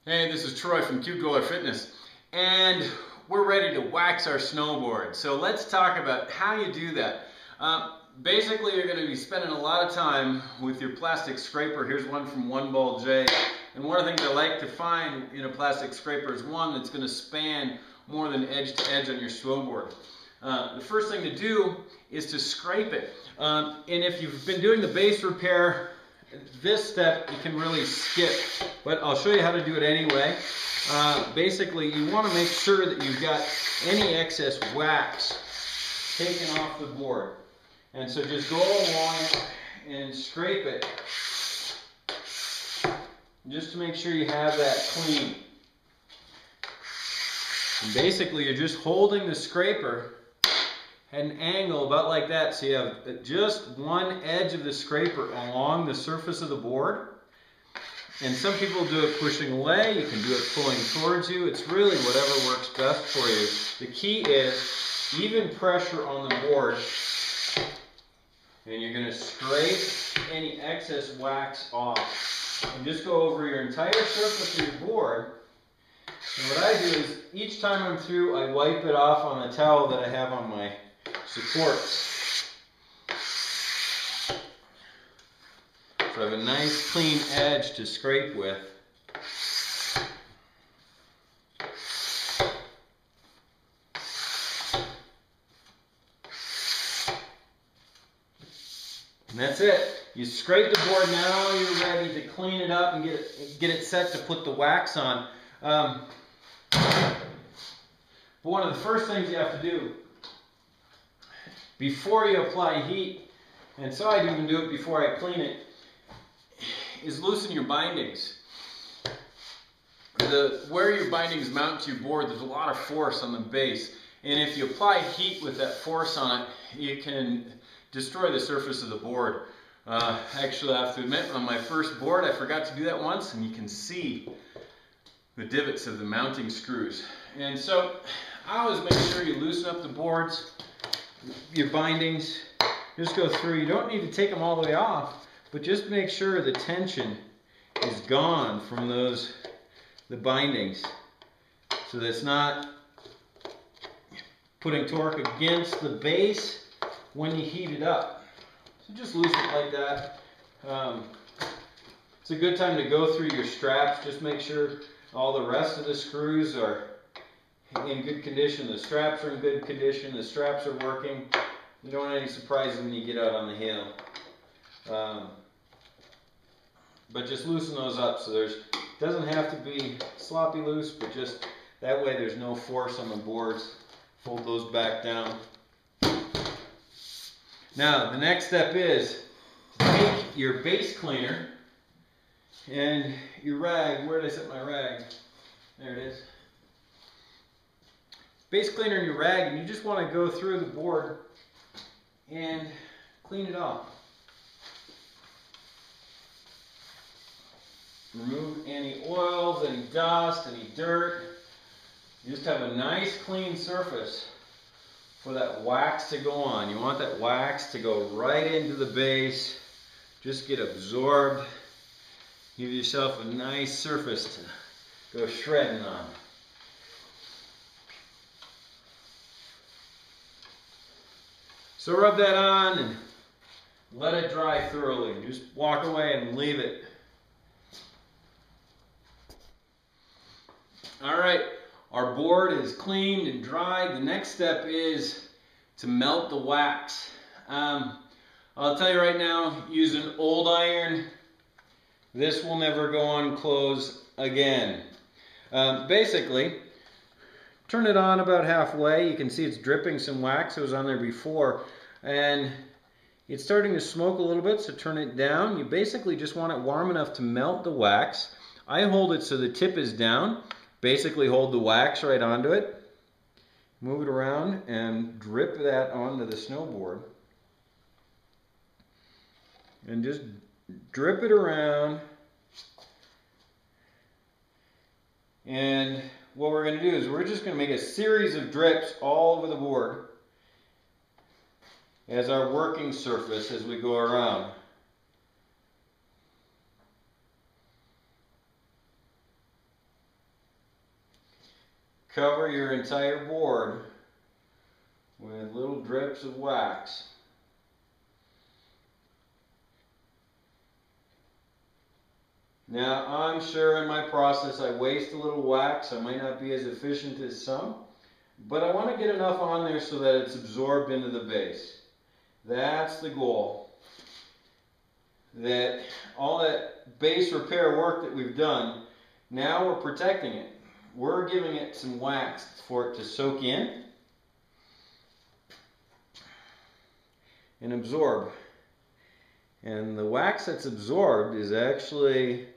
Hey, this is Troy from Cute Goaler Fitness, and we're ready to wax our snowboard. So let's talk about how you do that. Basically, you're going to be spending a lot of time with your plastic scraper. Here's one from One Ball J. And one of the things I like to find in a plastic scraper is one that's going to span more than edge to edge on your snowboard. The first thing to do is to scrape it. And if you've been doing the base repair, this step you can really skip, but I'll show you how to do it anyway. Basically, you want to make sure that you've got any excess wax taken off the board. And so just go along and scrape it just to make sure you have that clean. And basically, you're just holding the scraper at an angle about like that, so you have just one edge of the scraper along the surface of the board. And some people do it pushing away, you can do it pulling towards you. It's really whatever works best for you. The key is even pressure on the board, and you're going to scrape any excess wax off. And just go over your entire surface of your board. And what I do is each time I'm through, I wipe it off on the towel that I have on my supports. So I have a nice clean edge to scrape with. And that's it. You scrape the board, now you're ready to clean it up and get it set to put the wax on. But one of the first things you have to do before you apply heat, and so I even do it before I clean it, is loosen your bindings. Where your bindings mount to your board, there's a lot of force on the base, and if you apply heat with that force on it, you can destroy the surface of the board. Actually, I have to admit, on my first board I forgot to do that once, and you can see the divots of the mounting screws. And so I always make sure you loosen up the boards, your bindings, just go through. You don't need to take them all the way off, but just make sure the tension is gone from the bindings, so that it's not putting torque against the base when you heat it up. So just loosen it like that. It's a good time to go through your straps. Just make sure all the rest of the screws are in good condition. The straps are in good condition. The straps are working. You don't want any surprises when you get out on the hill. But just loosen those up, so it doesn't have to be sloppy loose, but just that way there's no force on the boards. Fold those back down. Now the next step is to take your base cleaner and your rag. Where did I set my rag? There it is. Base cleaner and your rag, and you just want to go through the board and clean it off. Remove any oils, any dust, any dirt. You just have a nice clean surface for that wax to go on. You want that wax to go right into the base, just get absorbed. Give yourself a nice surface to go shredding on. So rub that on and let it dry thoroughly. Just walk away and leave it. Alright, our board is cleaned and dried. The next step is to melt the wax. I'll tell you right now, use an old iron. This will never go on close again. Basically, turn it on about halfway. You can see it's dripping some wax. It was on there before. And it's starting to smoke a little bit, so turn it down. You basically just want it warm enough to melt the wax. I hold it so the tip is down. Basically hold the wax right onto it. Move it around and drip that onto the snowboard. And just drip it around. And what we're going to do is we're just going to make a series of drips all over the board as our working surface as we go around. cover your entire board with little drips of wax. Now, I'm sure in my process I waste a little wax. I might not be as efficient as some, but I want to get enough on there so that it's absorbed into the base. That's the goal. That all that base repair work that we've done, now we're protecting it. We're giving it some wax for it to soak in and absorb. And the wax that's absorbed is actually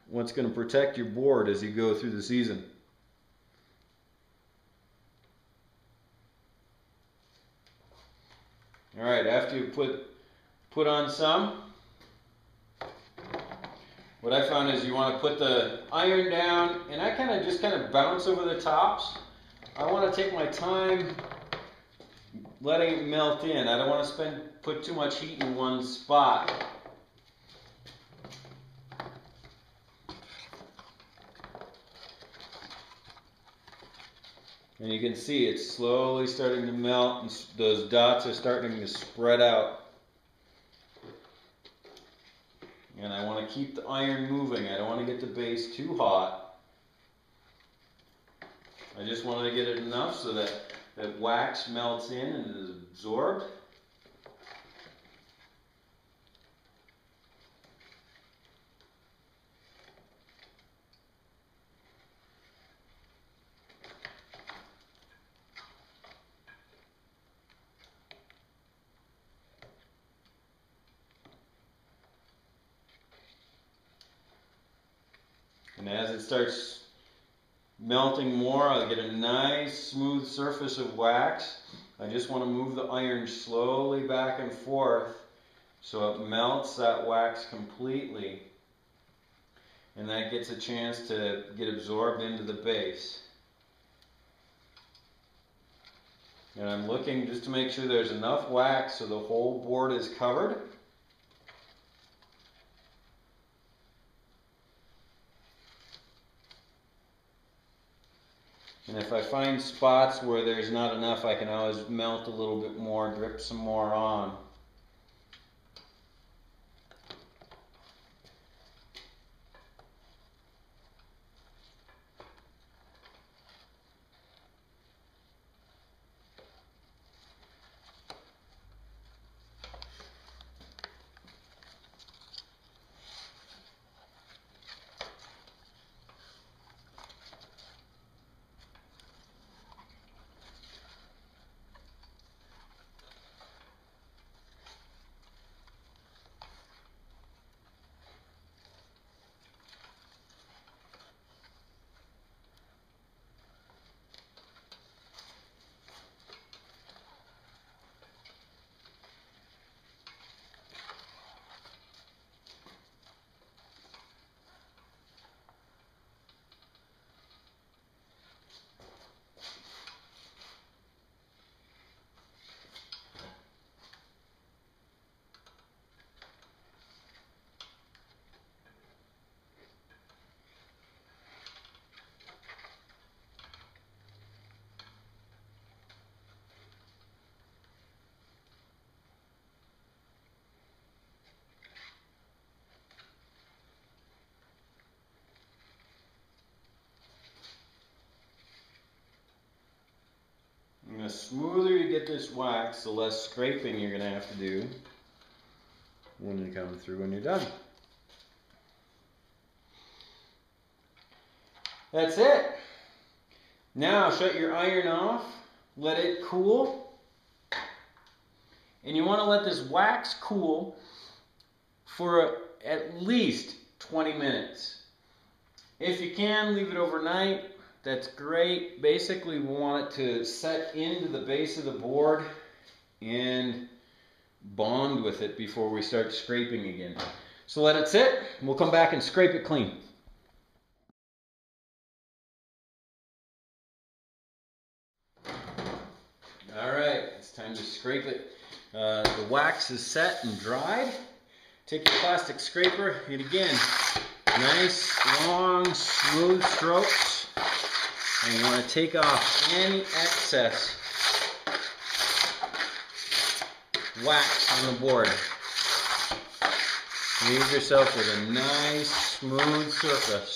what's going to protect your board as you go through the season. Alright, after you put on some, what I found is you want to put the iron down, and I just kind of bounce over the tops. I want to take my time letting it melt in. I don't want to put too much heat in one spot. And you can see it's slowly starting to melt, and those dots are starting to spread out. And I want to keep the iron moving. I don't want to get the base too hot. I just want to get it enough so that that wax melts in and is absorbed. And as it starts melting more, I'll get a nice smooth surface of wax. I just want to move the iron slowly back and forth so it melts that wax completely, and that gets a chance to get absorbed into the base. And I'm looking just to make sure there's enough wax so the whole board is covered. And if I find spots where there's not enough, I can always melt a little bit more, drip some more on. And the smoother you get this wax, the less scraping you're going to have to do when you come through when you're done. That's it. Now shut your iron off, let it cool, and you want to let this wax cool for at least 20 minutes. If you can, leave it overnight. That's great. Basically, we want it to set into the base of the board and bond with it before we start scraping again. So let it sit. We'll come back and scrape it clean. All right, it's time to scrape it. The wax is set and dried. Take your plastic scraper and again, nice, long, smooth strokes. And you want to take off any excess wax on the board. Leave yourself with a nice smooth surface.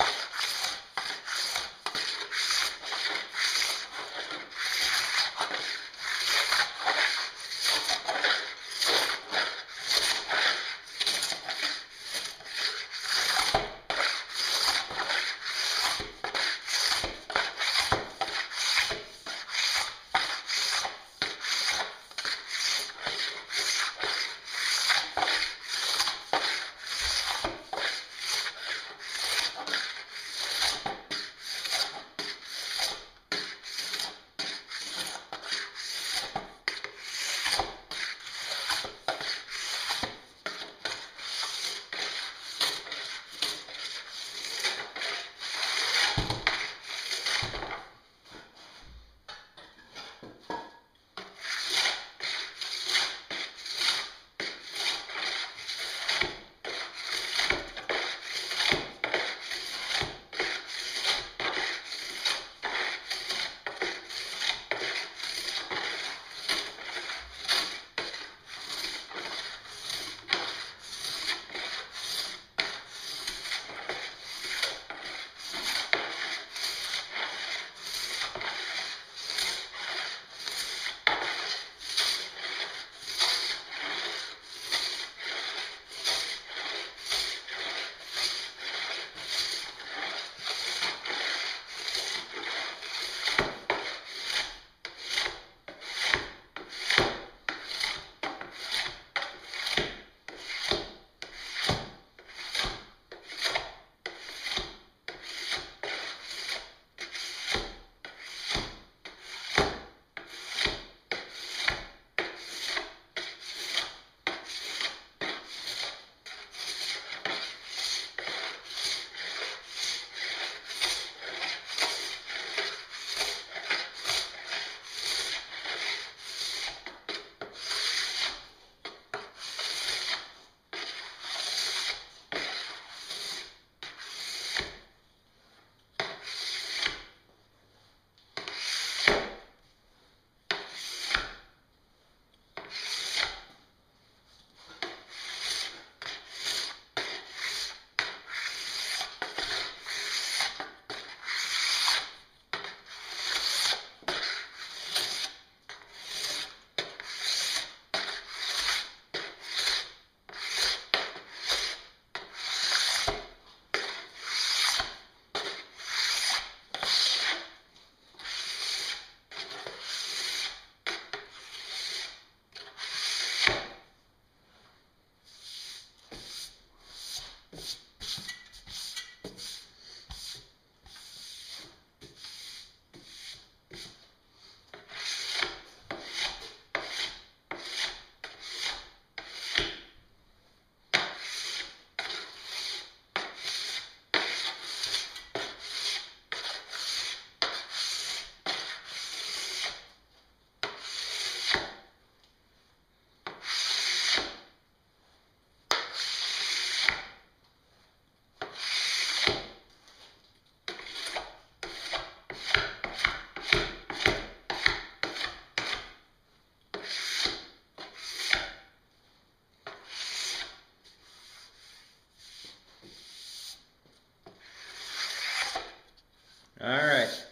Alright,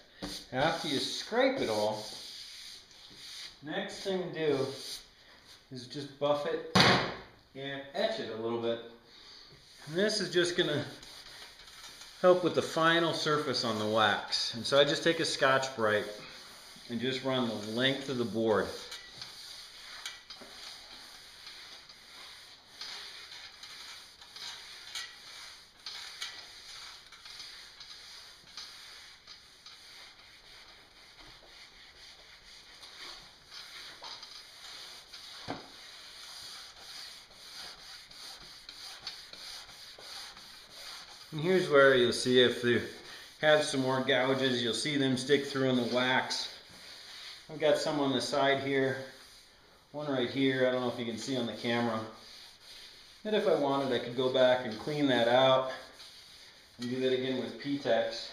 after you scrape it all, next thing to do is just buff it and etch it a little bit. And this is just going to help with the final surface on the wax. And so I just take a Scotch-Brite and just run the length of the board. And here's where you'll see if they have some more gouges, you'll see them stick through in the wax. I've got some on the side here, one right here, I don't know if you can see on the camera. And if I wanted, I could go back and clean that out and do that again with p-tex.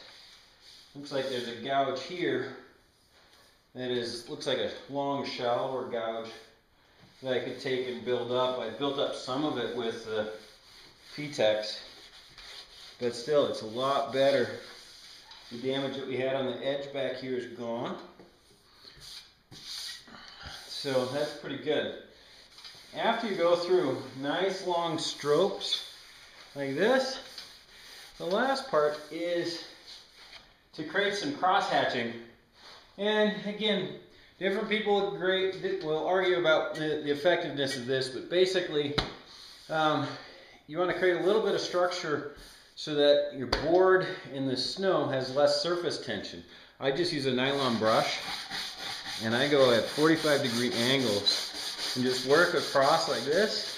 Looks like there's a gouge here that looks like a long shallower gouge that I could take and build up. I built up some of it with the p-tex, but still it's a lot better. The damage that we had on the edge back here is gone. So that's pretty good. After you go through nice long strokes like this, the last part is to create some cross hatching. And again, different people will argue about the effectiveness of this, but basically you want to create a little bit of structure so that your board in the snow has less surface tension. I just use a nylon brush and I go at 45-degree angles and just work across like this.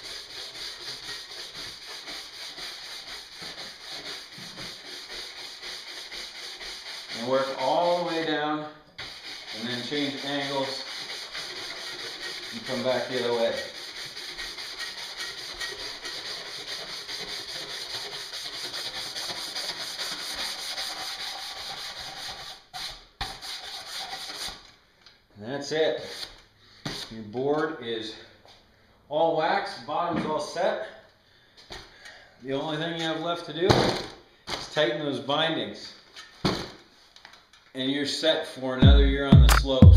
And work all the way down and then change angles and come back the other way. And that's it. Your board is all waxed, bottom's all set. The only thing you have left to do is tighten those bindings. And you're set for another year on the slopes.